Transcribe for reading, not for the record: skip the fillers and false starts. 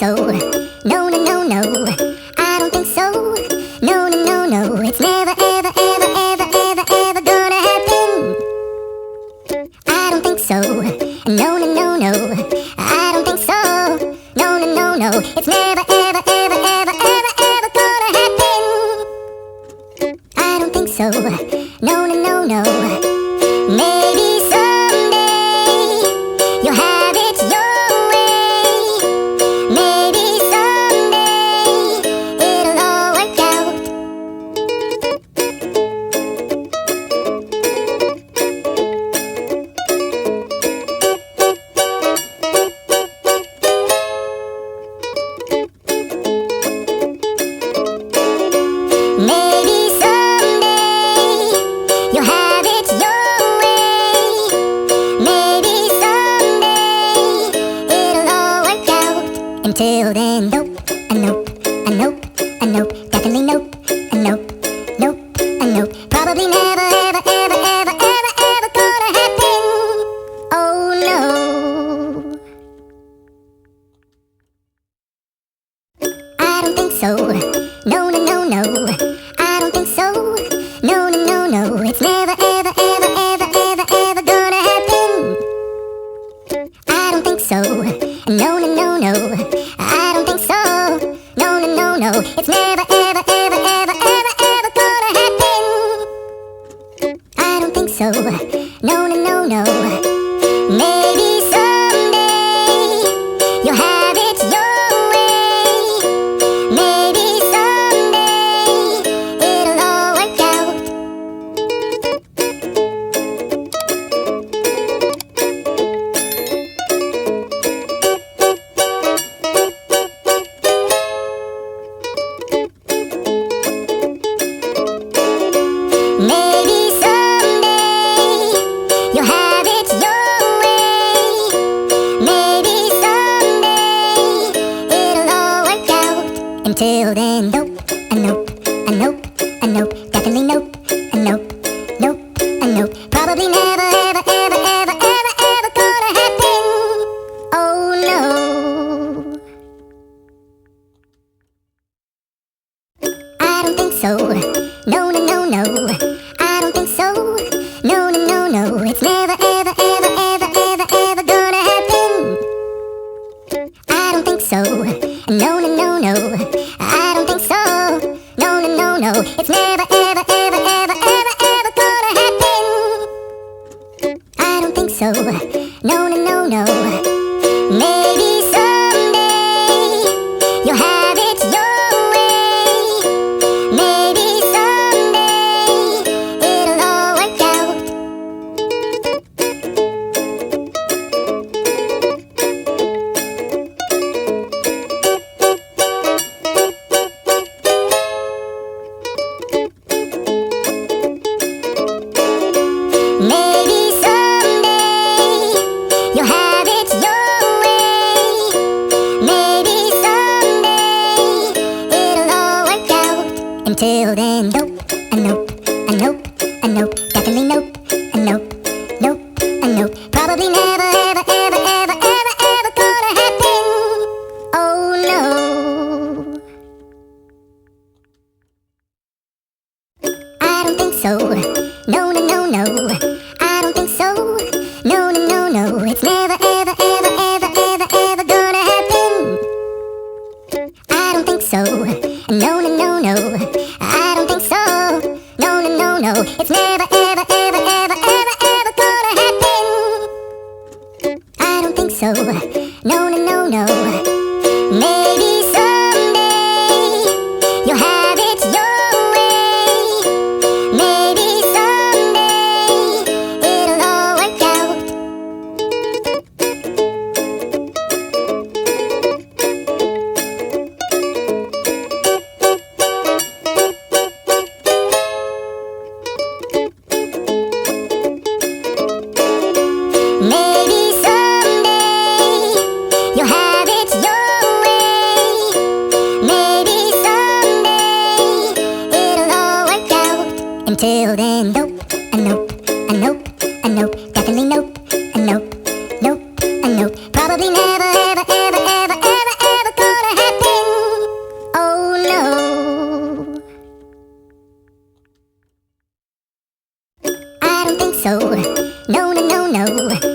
so. No, no, no, no. I don't think so. No, no, no, no. It's never, ever, ever, ever, ever, ever gonna happen. I don't think so. No, no, no, no. I don't think so. No, no, no, no. It's never, ever, ever, ever, ever, ever gonna happen. I don't think so. No, no, no, no. Maybe someday you'll have it your way. Maybe someday it'll all work out. Maybe someday you'll have it your way. Maybe someday it'll all work out. Until then, nope, a nope, a nope, a nope, definitely nope, a nope, nope, a nope. Probably never, ever, ever, ever, ever, ever gonna happen. Oh no. I don't think so. No, no, no, no. I don't think so. No, no, no, no. It's never, ever, ever, ever, ever, ever gonna happen. I don't think so. No, no, no, no. I don't think so. No, no, no, no. It's never, ever, ever, ever, ever, ever gonna happen. I don't think so. No, no, no, no. Maybe someday you'll have it your way. Maybe someday it'll all work out. Maybe someday you'll have it your way. Maybe someday it'll all work out. Until then, nope, a nope, a nope, a nope, definitely nope, a nope, nope, a nope. Probably never, ever, ever, ever, ever, ever gonna happen. Oh no. I don't think so. No, no, no, no. I don't think so. No, no, no, no. It's never, ever, ever, ever, ever, ever gonna happen. I don't think so. No, no, no, no. I don't think so. No, no, no, no. It's never, ever, ever, ever, ever, ever gonna happen. I don't think so. No, no, no, no. Maybe someday you'll have it your way. Maybe someday it'll all work out. Maybe someday you'll have it your way. Maybe someday it'll all work out. Until then, nope, a nope, a nope, a nope, definitely nope, a nope, nope, a nope. Probably never, ever, ever, ever, ever, ever gonna happen. Oh no. I don't think so. No, no, no, no. I don't think so. No, no, no, no. It's never, ever, ever, ever, ever, ever gonna happen. I don't think so. No, no, no, no. I don't think so. No, no, no, no. It's never, ever, ever, ever, ever, ever gonna happen. I don't think so. No, no, no, no. Maybe someday you'll have it your way. Maybe someday it'll all work out. Maybe someday you'll have it your way. Maybe someday it'll all work out. Until then, nope, a nope, a nope, a nope, definitely nope, a nope, nope, a nope. Probably never, ever, ever, ever, ever, ever gonna so. No, no, no, no.